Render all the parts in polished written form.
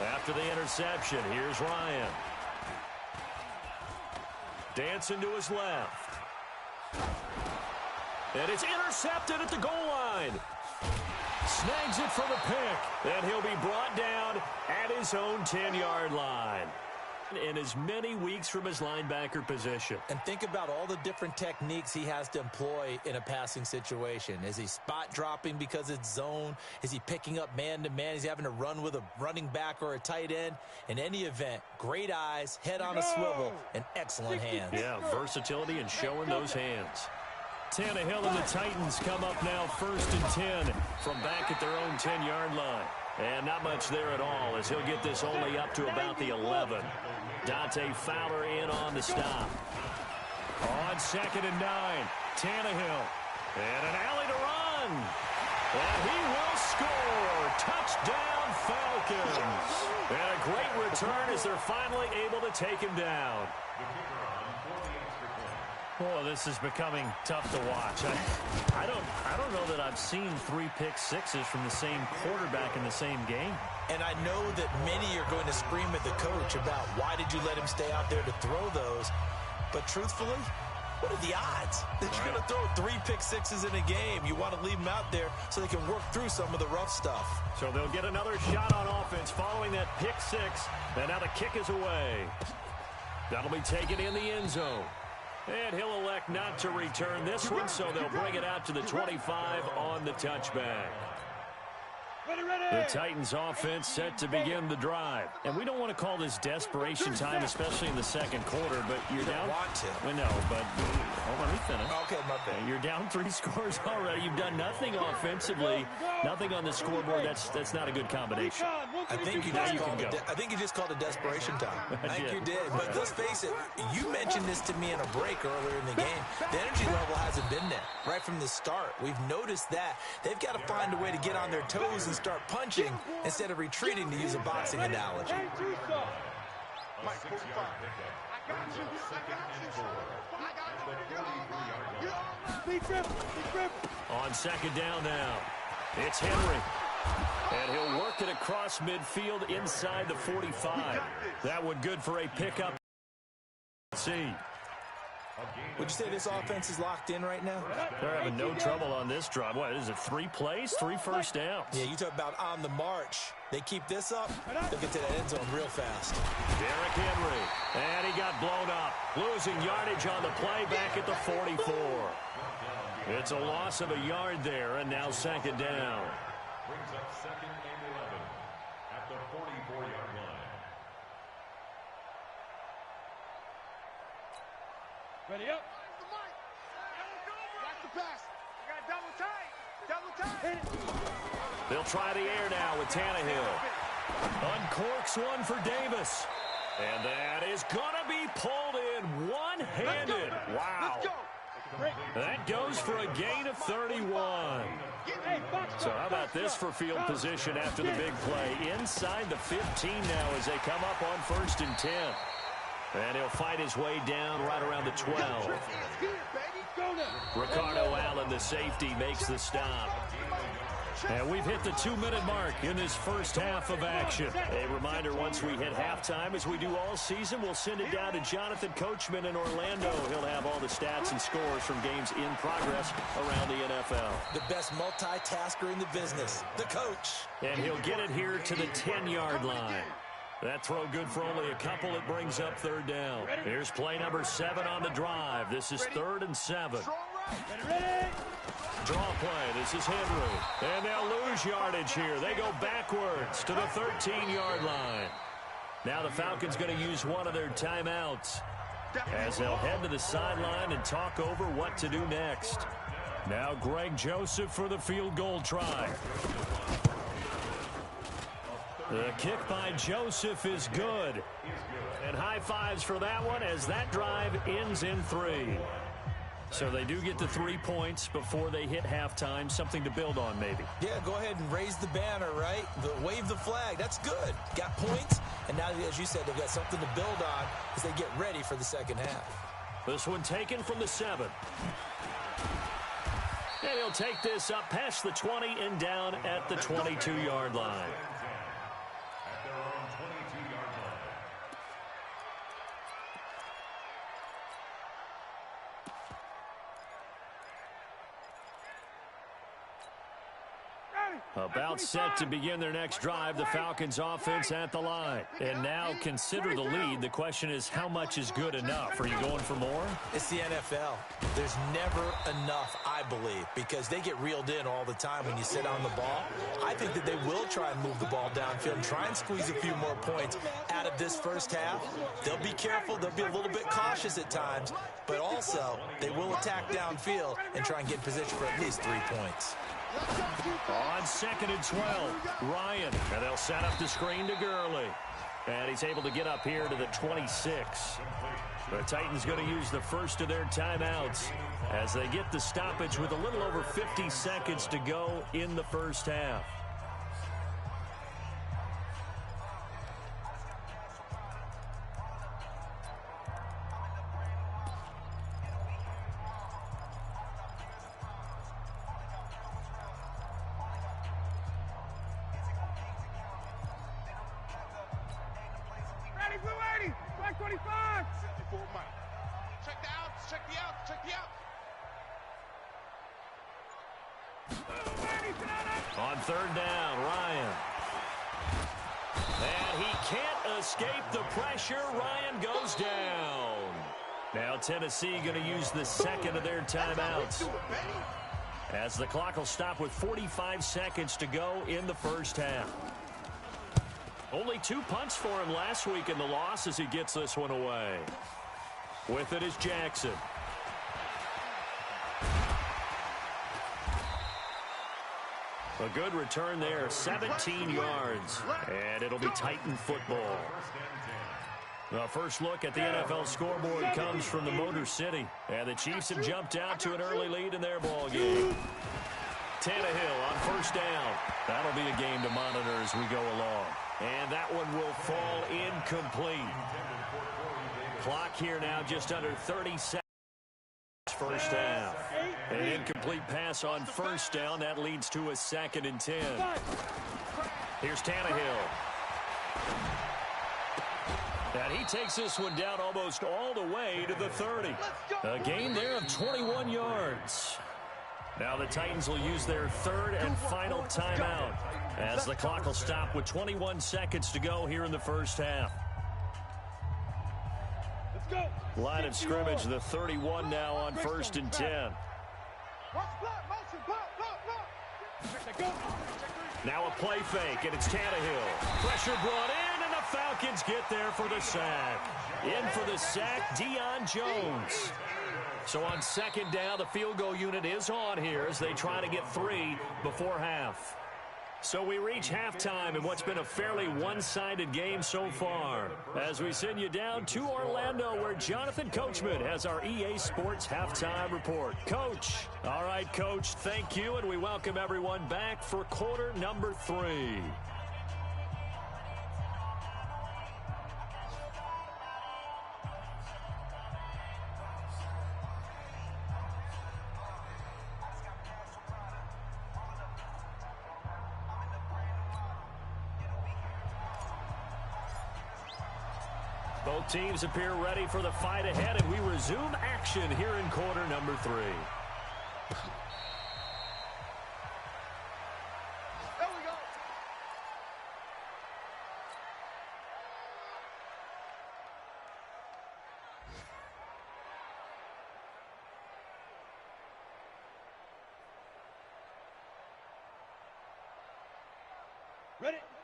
After the interception, here's Ryan. Dancing to his left. And it's intercepted at the goal line. Snags it for the pick. And he'll be brought down at his own 10-yard line. In as many weeks from his linebacker position. And think about all the different techniques he has to employ in a passing situation. Is he spot dropping because it's zone? Is he picking up man-to-man? Is he having to run with a running back or a tight end? In any event, great eyes, head on a swivel, and excellent hands. Yeah, versatility and showing those hands. Tannehill and the Titans come up now 1st and 10 from back at their own 10-yard line. And not much there at all as he'll get this only up to about the 11. Dante Fowler in on the stop. On 2nd and 9, Tannehill. And an alley to run. And he will score. Touchdown, Falcons. And a great return as they're finally able to take him down. Well, this is becoming tough to watch. I don't know that I've seen 3 pick sixes from the same quarterback in the same game. And I know that many are going to scream at the coach about why did you let him stay out there to throw those. But truthfully, what are the odds that you're going to throw 3 pick sixes in a game? You want to leave them out there so they can work through some of the rough stuff. So they'll get another shot on offense following that pick 6. And now the kick is away. That'll be taken in the end zone. And he'll elect not to return this one, so they'll bring it out to the 25 on the touchback. The Titans offense set to begin the drive. And we don't want to call this desperation time, especially in the second quarter, but you're down. Want to. We know, but hold on, let me finish. Okay, my bad. You're down 3 scores already. You've done nothing offensively, nothing on the scoreboard. That's not a good combination. I think you just called it desperation time. I think you did. But let's face it, you mentioned this to me in a break earlier in the game. The energy level hasn't been there right from the start. We've noticed that. They've got to find a way to get on their toes and start punching instead of retreating, to use a boxing analogy. On 2nd down now, it's Henry. And he'll work it across midfield inside the 45. That one good for a pickup. See. Would you say this offense is locked in right now? They're having no trouble on this drive. What is it, 3 plays, 3 first downs? Yeah, you talk about on the march. They keep this up, they'll get to that end zone real fast. Derrick Henry, and he got blown up. Losing yardage on the play back at the 44. It's a loss of a yard there, and now 2nd down. Brings up 2nd and 11 at the 44-yard line. Ready up. Watch the pass. Double tight. They'll try the air now with Tannehill. Uncorks one for Davis. And that is going to be pulled in one-handed. Wow. That goes for a gain of 31. So how about this for field position after the big play? Inside the 15 now as they come up on 1st and 10. And he'll fight his way down right around the 12. Ricardo Allen, the safety, makes the stop. And we've hit the 2-minute mark in this first half of action. A reminder, once we hit halftime, as we do all season, we'll send it down to Jonathan Coachman in Orlando. He'll have all the stats and scores from games in progress around the NFL. The best multitasker in the business, the coach. And he'll get it here to the 10-yard line. That throw good for only a couple. It brings up 3rd down. Here's play number 7 on the drive. This is 3rd and 7. Draw play. This is Henry. And they'll lose yardage here. They go backwards to the 13-yard line. Now the Falcons going to use one of their timeouts as they'll head to the sideline and talk over what to do next. Now Greg Joseph for the field goal try. The kick by Joseph is good. And high fives for that one as that drive ends in 3. So they do get the 3 points before they hit halftime. Something to build on, maybe. Yeah, go ahead and raise the banner, right? Wave the flag. That's good. Got points. And now, as you said, they've got something to build on as they get ready for the second half. This one taken from the 7. And he'll take this up past the 20 and down at the 22-yard line. About set to begin their next drive, the Falcons offense at the line. And now consider the lead. The question is, how much is good enough? Are you going for more? It's the NFL. There's never enough, I believe, because they get reeled in all the time when you sit on the ball. I think that they will try and move the ball downfield and try and squeeze a few more points out of this first half. They'll be careful. They'll be a little bit cautious at times, but also they will attack downfield and try and get in position for at least 3 points. On 2nd and 12, Ryan. And they'll set up the screen to Gurley. And he's able to get up here to the 26. The Titans going to use the first of their timeouts as they get the stoppage with a little over 50 seconds to go in the first half. On 3rd down, Ryan. And he can't escape the pressure. Ryan goes down. Now Tennessee going to use the second of their timeouts, as the clock will stop with 45 seconds to go in the first half. Only 2 punts for him last week in the loss as he gets this one away. With it is Jackson. A good return there, 17 yards. And it'll be Titan football. The first look at the NFL scoreboard comes from the Motor City. And the Chiefs have jumped out to an early lead in their ball game. Tannehill on 1st down. That'll be a game to monitor as we go along. And that one will fall incomplete. Clock here now just under 30 seconds. First half. An incomplete pass on 1st down. That leads to a 2nd and 10. Here's Tannehill. And he takes this one down almost all the way to the 30. A gain there of 21 yards. Now the Titans will use their 3rd and final timeout as the clock will stop with 21 seconds to go here in the first half. Line of scrimmage, the 31 now on 1st and 10. Now a play fake, and it's Tannehill. Pressure brought in, and the Falcons get there for the sack. In for the sack, Deion Jones. So on 2nd down, the field goal unit is on here as they try to get 3 before half. So we reach halftime in what's been a fairly one-sided game so far, as we send you down to Orlando, where Jonathan Coachman has our EA Sports halftime report. Coach. All right, Coach, thank you, and we welcome everyone back for quarter number 3. Both teams appear ready for the fight ahead, and we resume action here in quarter number 3. There we go.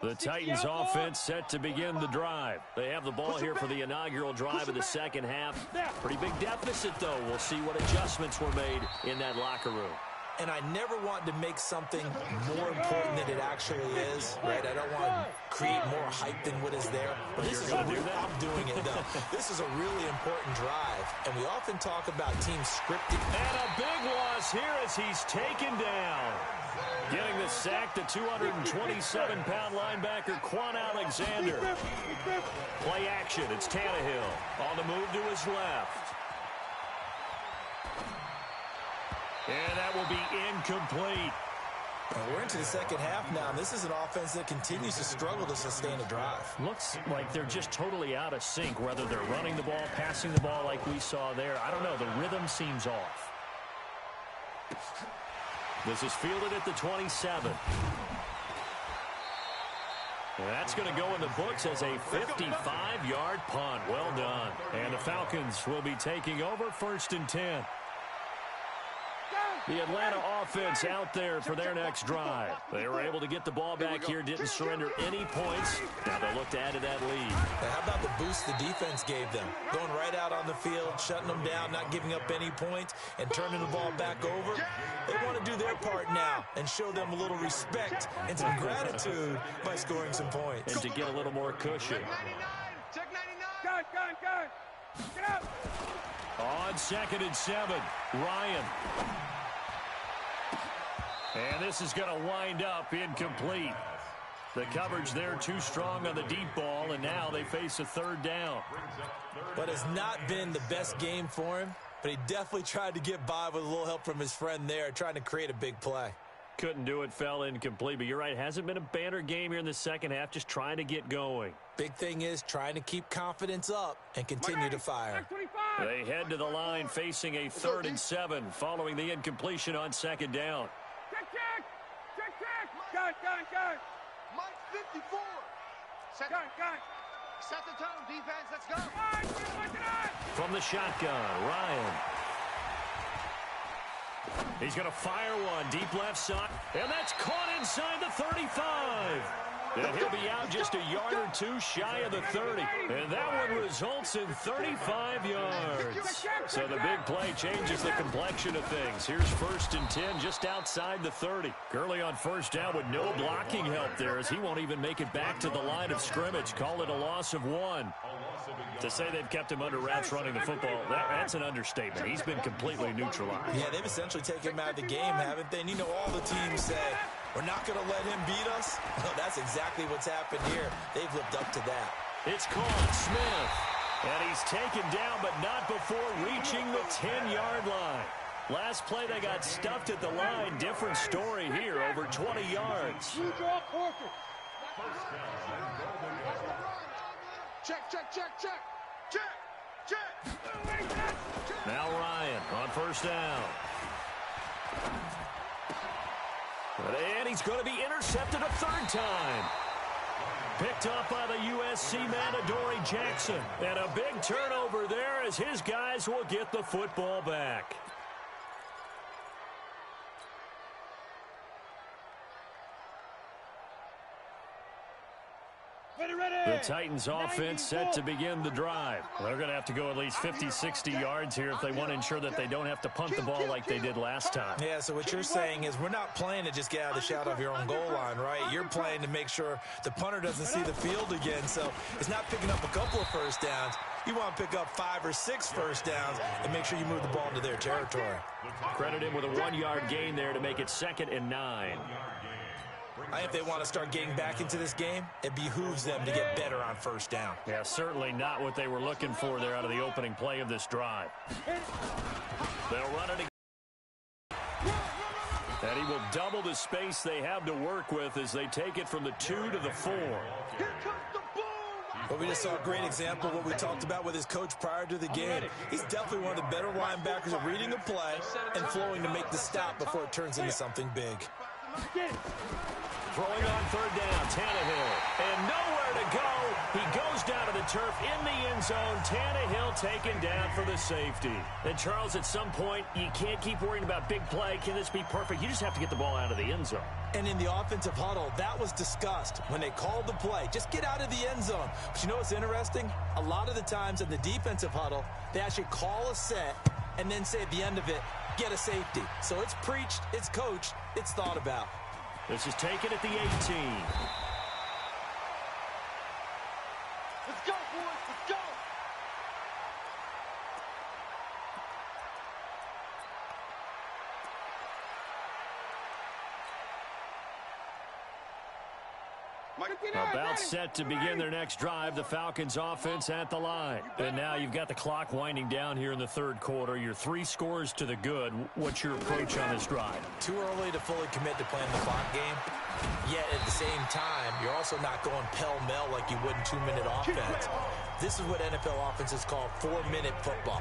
The Titans offense set to begin the drive. They have the ball here for the inaugural drive of the second half. Pretty big deficit, though. We'll see what adjustments were made in that locker room. And I never want to make something more important than it actually is, right? I don't want to create more hype than what is there. But this is I'm doing it, though. This is a really important drive. And we often talk about teams scripted. And a big loss here as he's taken down. Getting the sack, the 227-pound linebacker, Quan Alexander. Play action, it's Tannehill on the move to his left. And that will be incomplete. We're into the second half now, and this is an offense that continues to struggle to sustain a drive. Looks like they're just totally out of sync, whether they're running the ball, passing the ball like we saw there. I don't know, the rhythm seems off. This is fielded at the 27. And that's going to go in the books as a 55-yard punt. Well done. And the Falcons will be taking over 1st and 10. The Atlanta offense out there for their next drive. They were able to get the ball back here, didn't surrender any points. Now they'll look to add to that lead. Now, how about the boost the defense gave them? Going right out on the field, shutting them down, not giving up any points, and turning the ball back over. They want to do their part now and show them a little respect and some gratitude by scoring some points. And to get a little more cushion. Check 99. Gun. Get out. On 2nd and 7, Ryan. And this is going to wind up incomplete. The coverage there too strong on the deep ball, and now they face a 3rd down. But it's not been the best game for him, but he definitely tried to get by with a little help from his friend there, trying to create a big play. Couldn't do it, fell incomplete, but you're right, hasn't been a banner game here in the second half, just trying to get going. Big thing is trying to keep confidence up and continue to fire. They head to the line facing a 3rd and 7 following the incompletion on 2nd down. Check. Gun. Mike 54. Gun. Set the tone, defense. Let's go. From the shotgun, Ryan. He's going to fire one deep left side, and that's caught inside the 35. And he'll be out just a yard or two shy of the 30. And that one results in 35 yards. So the big play changes the complexion of things. Here's 1st and 10 just outside the 30. Gurley on 1st down with no blocking help there as he won't even make it back to the line of scrimmage. Call it a loss of 1. To say they've kept him under wraps running the football, that's an understatement. He's been completely neutralized. Yeah, they've essentially taken him out of the game, haven't they? And you know all the teams say, we're not going to let him beat us. Well, that's exactly what's happened here. They've lived up to that. It's caught, Smith. And he's taken down, but not before reaching the 10-yard line. Last play, they got stuffed at the line. Different story here, over 20 yards. Check. Now Ryan on 1st down. And he's going to be intercepted a 3rd time. Picked up by the USC man, Adoree Jackson. And a big turnover there as his guys will get the football back. The Titans offense set to begin the drive. They're going to have to go at least 50, 60 yards here if they want to ensure that they don't have to punt the ball like they did last time. Yeah, so what you're saying is we're not playing to just get out of the shadow of your own goal line, right? You're playing to make sure the punter doesn't see the field again. So it's not picking up a couple of 1st downs. You want to pick up 5 or 6 1st downs and make sure you move the ball into their territory. Credit him with a 1-yard gain there to make it 2nd and 9. I think if they want to start getting back into this game, it behooves them to get better on 1st down. Yeah, certainly not what they were looking for there out of the opening play of this drive. They'll run it again. And he will double the space they have to work with as they take it from the 2 to the 4. But we just saw a great example of what we talked about with his coach prior to the game. He's definitely one of the better linebackers at reading a play and flowing to make the stop before it turns into something big. Throwing on 3rd down, Tannehill. And nowhere to go. He goes down to the turf in the end zone. Tannehill taken down for the safety. And, Charles, at some point, you can't keep worrying about big play. Can this be perfect? You just have to get the ball out of the end zone. And in the offensive huddle, that was discussed when they called the play. Just get out of the end zone. But you know what's interesting? A lot of the times in the defensive huddle, they actually call a set and then say at the end of it, get a safety. So it's preached, it's coached, it's thought about. This is taken at the 18. Let's go, boys. Let's go. About set to begin their next drive, the Falcons offense at the line. And now you've got the clock winding down here in the 3rd quarter. You're 3 scores to the good. What's your approach on this drive? Too early to fully commit to playing the clock game. Yet at the same time, you're also not going pell-mell like you would in 2-minute offense. This is what NFL offenses call 4-minute football.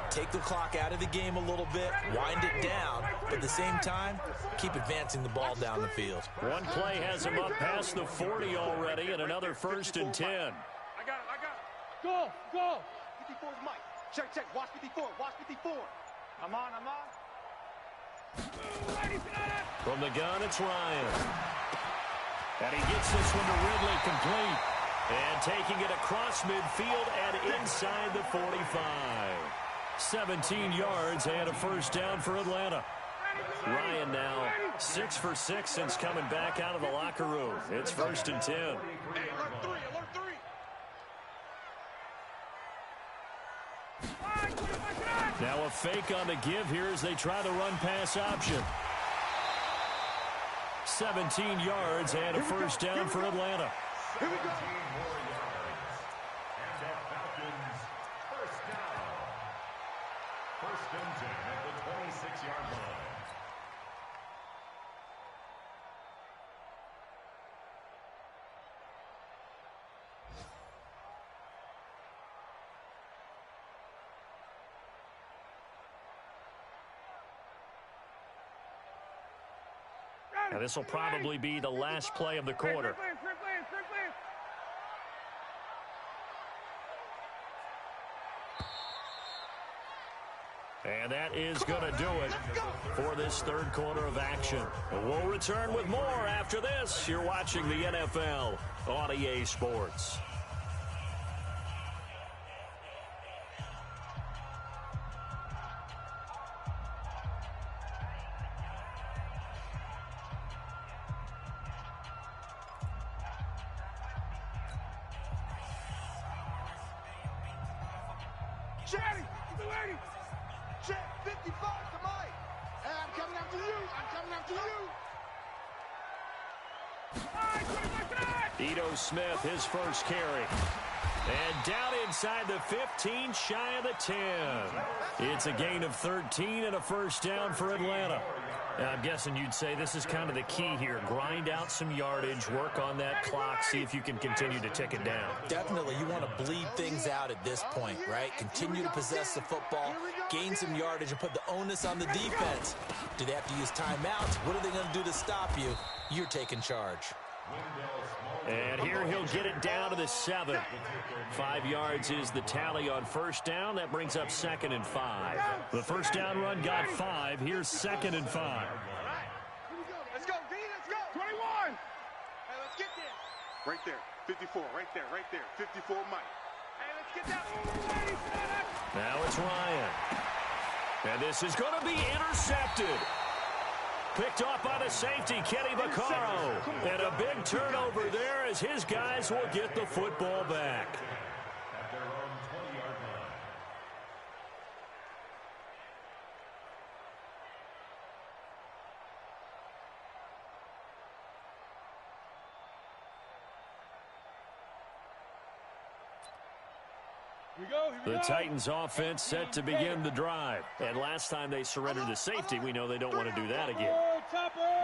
Take the clock out of the game a little bit, wind it down, but at the same time, keep advancing the ball down the field. One play has him up past the 40 already, and another 1st and 10. I got it. Go, go. 54's Mike. Check, check. Watch 54. Watch 54. I'm on. From the gun, it's Ryan. And he gets this one to Ridley complete. And taking it across midfield and inside the 45. 17 yards and a 1st down for Atlanta. Ryan now 6 for 6 since coming back out of the locker room. It's 1st and 10. Hey, alert 3, alert 3. Now a fake on the give here as they try the run-pass option. 17 yards and a 1st down for Atlanta. Here we go. And the Falcons, 1st down. 1st and 10 at the 26-yard line. Now this will probably be the last play of the quarter. And that is going to do it for this 3rd quarter of action. We'll return with more after this. You're watching the NFL on EA Sports. Check 55 to Mike. Hey, I'm coming after you. Ito Smith, his 1st carry. And down inside the 15, shy of the 10. It's a gain of 13 and a 1st down for Atlanta. Now, I'm guessing you'd say this is kind of the key here. Grind out some yardage, work on that clock, see if you can continue to tick it down. Definitely, you want to bleed things out at this point, right? Continue to possess the football, gain some yardage, and put the onus on the defense. Do they have to use timeouts? What are they going to do to stop you? You're taking charge. And here he'll get it down to the 7. 5 yards is the tally on 1st down. That brings up 2nd and 5. The 1st down run got 5. Here's 2nd and 5. Let's go, D, let's go. 21. Hey, let's get there. Right there. 54. Right there. 54 Mike. Hey, let's get that. Now it's Ryan. And this is going to be intercepted. Picked off by the safety, Kenny Vaccaro. And a big turnover there as his guys will get the football back. At their own 20-yard line. The Titans offense set to begin the drive. And last time they surrendered to safety, we know they don't want to do that again.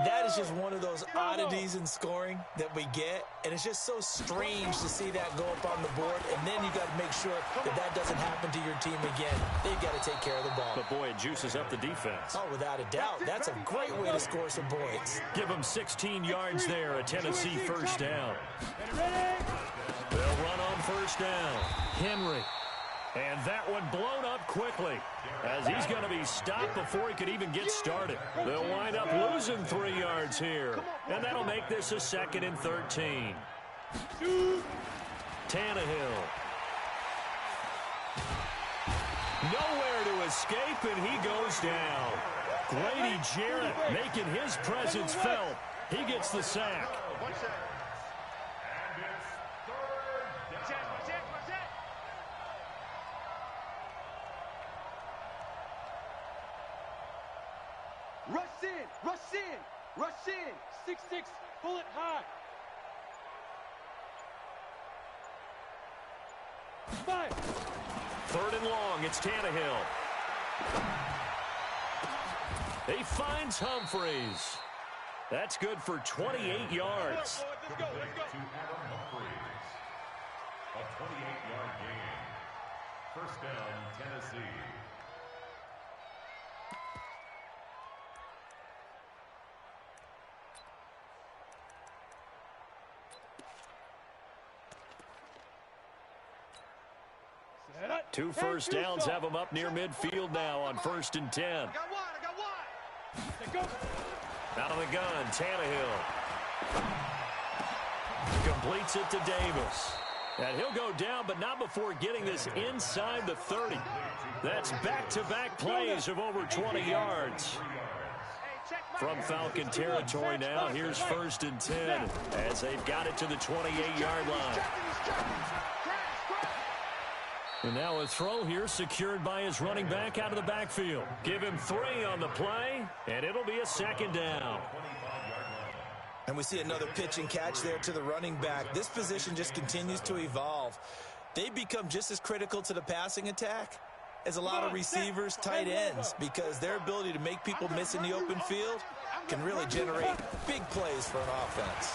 That is just one of those oddities in scoring that we get, and it's just so strange to see that go up on the board, and then you got to make sure that that doesn't happen to your team again. They've got to take care of the ball. But boy, it juices up the defense. Oh, without a doubt. That's a great way to score some points. Give them 16 yards there, a Tennessee 1st down. They'll run on 1st down. Henry. And that one blown up quickly as he's going to be stopped before he could even get started. They'll wind up losing 3 yards here. And that'll make this a 2nd and 13. Tannehill. Nowhere to escape, and he goes down. Grady Jarrett making his presence felt. He gets the sack. Rush in, 6'6", pull it high. 5. 3rd and long, it's Tannehill. He finds Humphreys. That's good for 28 yards. Let's go. To Adam Humphries. A 28-yard gain. First down, Tennessee. Two first downs have them up near midfield now on 1st and 10. I got one. Out of the gun, Tannehill. Completes it to Davis. And he'll go down, but not before getting this inside the 30. That's back-to-back plays of over 20 yards. From Falcon territory now, here's 1st and 10 as they've got it to the 28-yard line. And now a throw here secured by his running back out of the backfield. Give him 3 on the play, and it'll be a 2nd down. And we see another pitch and catch there to the running back. This position just continues to evolve. They've become just as critical to the passing attack as a lot of receivers, tight ends, because their ability to make people miss in the open field can really generate big plays for an offense.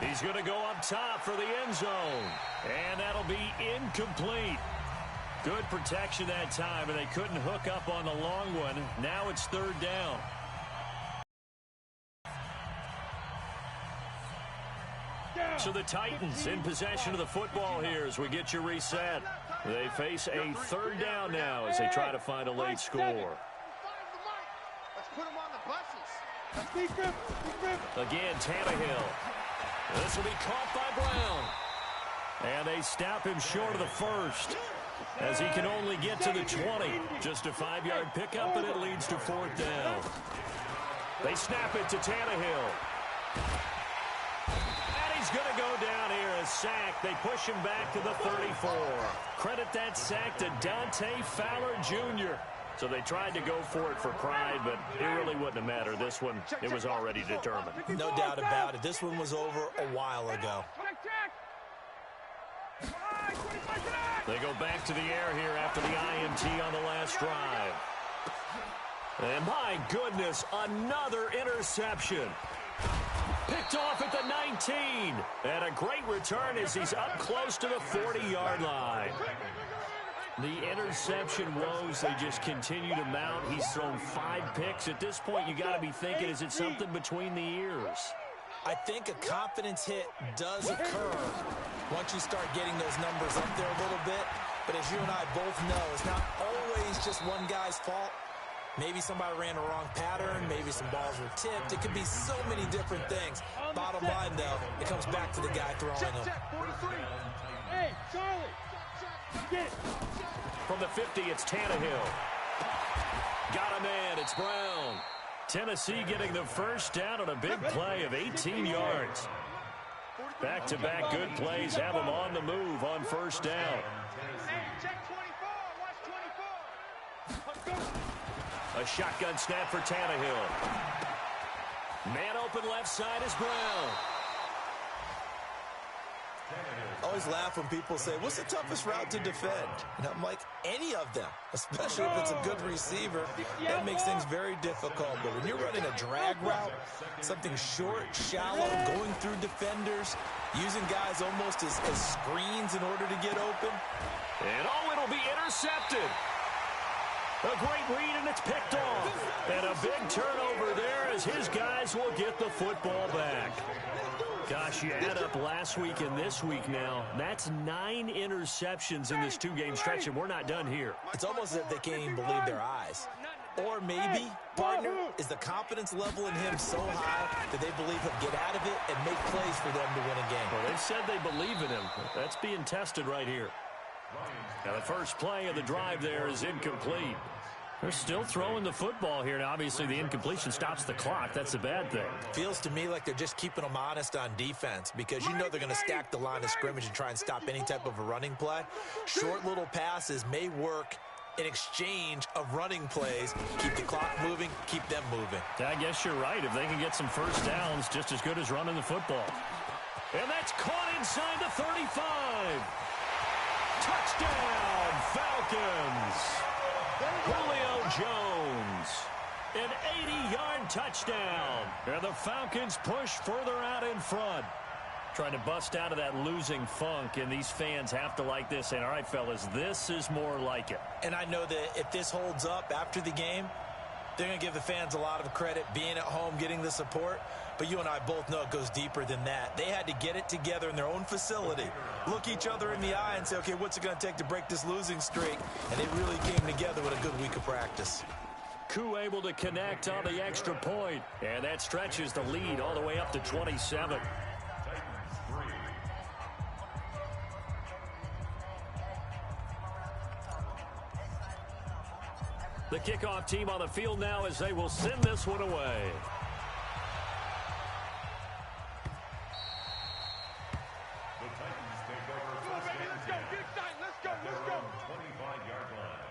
He's going to go up top for the end zone. And that'll be incomplete. Good protection that time, and they couldn't hook up on the long one. Now it's 3rd down. So the Titans in possession of the football here as we get you reset. They face a 3rd down now as they try to find a late score. Let's put them on the buses. Again, Tannehill. This will be caught by Brown. And they stop him short of the 1st as he can only get to the 20. Just a 5-yard pickup, and it leads to 4th down. They snap it to Tannehill. And he's going to go down here, a sack. They push him back to the 34. Credit that sack to Dante Fowler Jr. So they tried to go for it for pride, but it really wouldn't have mattered. This one, it was already determined. No doubt about it. This one was over a while ago. They go back to the air here after the INT on the last drive. And my goodness, another interception. Picked off at the 19. And a great return as he's up close to the 40-yard line. The interception woes, they just continue to mount. He's thrown 5 picks. At this point, you got to be thinking, is it something between the ears? I think a confidence hit does occur once you start getting those numbers up there a little bit. But as you and I both know, it's not always just one guy's fault. Maybe somebody ran a wrong pattern. Maybe some balls were tipped. It could be so many different things. Bottom line, though, it comes back to the guy throwing them. Hey, Charlie. Get. From the 50, it's Tannehill. Got a man, it's Brown. Tennessee getting the 1st down on a big play of 18 yards. Back-to-back good plays have them on the move on 1st down. Hey, check 24. Watch 24. A shotgun snap for Tannehill. Man open left side is Brown. Always laugh when people say, what's the toughest route to defend? And I'm like, any of them, especially if it's a good receiver. That makes things very difficult. But when you're running a drag route, something short, shallow, going through defenders, using guys almost as screens in order to get open. And it'll be intercepted. A great read, and it's picked off. And a big turnover there as his guys will get the football back. Gosh, you add up last week and this week now. That's 9 interceptions in this 2-game stretch, and we're not done here. It's almost as if they can't even believe their eyes. Or maybe, partner, is the confidence level in him so high that they believe he'll get out of it and make plays for them to win a game. Well, they've said they believe in him. That's being tested right here. Now, the first play of the drive there is incomplete. They're still throwing the football here. Now, obviously, the incompletion stops the clock. That's a bad thing. Feels to me like they're just keeping them honest on defense because you know they're going to stack the line of scrimmage and try and stop any type of a running play. Short little passes may work in exchange of running plays. Keep the clock moving, keep them moving. I guess you're right. If they can get some first downs, just as good as running the football. And that's caught inside the 35. Touchdown, Falcons. Julio Jones, an 80-yard touchdown. And the Falcons push further out in front. Trying to bust out of that losing funk, and these fans have to like this. And all right, fellas, this is more like it. And I know that if this holds up after the game, they're going to give the fans a lot of credit, being at home, getting the support. But you and I both know it goes deeper than that. They had to get it together in their own facility, look each other in the eye and say, okay, what's it going to take to break this losing streak? And they really came together with a good week of practice. Koo able to connect on the extra point, and that stretches the lead all the way up to 27. The kickoff team on the field now as they will send this one away. The Titans take over first and 10. Let's go. Get excited. Let's go. At their Let's go. own 25-yard line.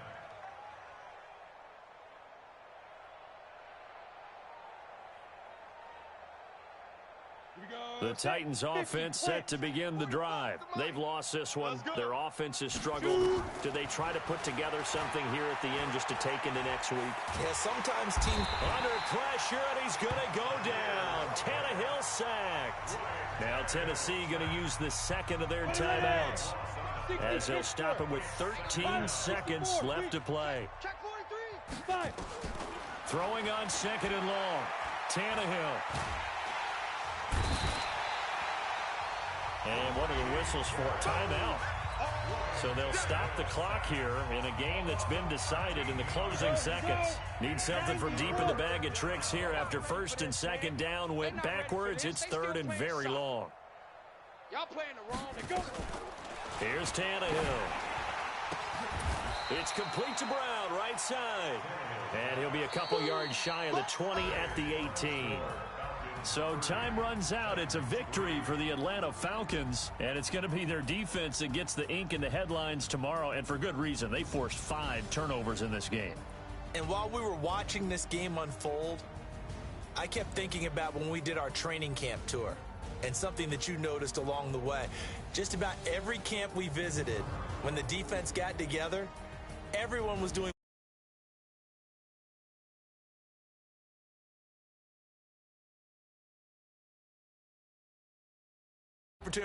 The Titans offense set to begin the drive. They've lost this one. Their offense has struggled. Do they try to put together something here at the end just to take into next week? Yeah, sometimes teams Under pressure, and he's going to go down. Tannehill sacked. Now Tennessee going to use the second of their timeouts, as they'll stop him with 13 seconds left to play. Check 43. 5. Throwing on second and long. Tannehill. And what are the whistles for? Timeout. So they'll stop the clock here in a game that's been decided in the closing seconds. Need something from deep in the bag of tricks here after first and second down went backwards. It's third and very long. Y'all playing the wrong. Here's Tannehill. It's complete to Brown, right side. And he'll be a couple yards shy of the 20 at the 18. So time runs out. It's a victory for the Atlanta Falcons, and it's going to be their defense that gets the ink in the headlines tomorrow, and for good reason. They forced 5 turnovers in this game. And while we were watching this game unfold, I kept thinking about when we did our training camp tour and something that you noticed along the way. Just about every camp we visited, when the defense got together, everyone was doing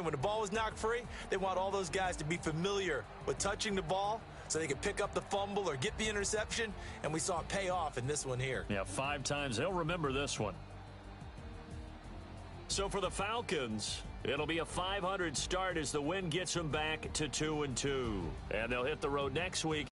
when the ball was knocked free. They want all those guys to be familiar with touching the ball so they can pick up the fumble or get the interception, and we saw it pay off in this one here. Yeah, 5 times. They'll remember this one. So for the Falcons, it'll be a 500 start as the win gets them back to 2-2. And they'll hit the road next week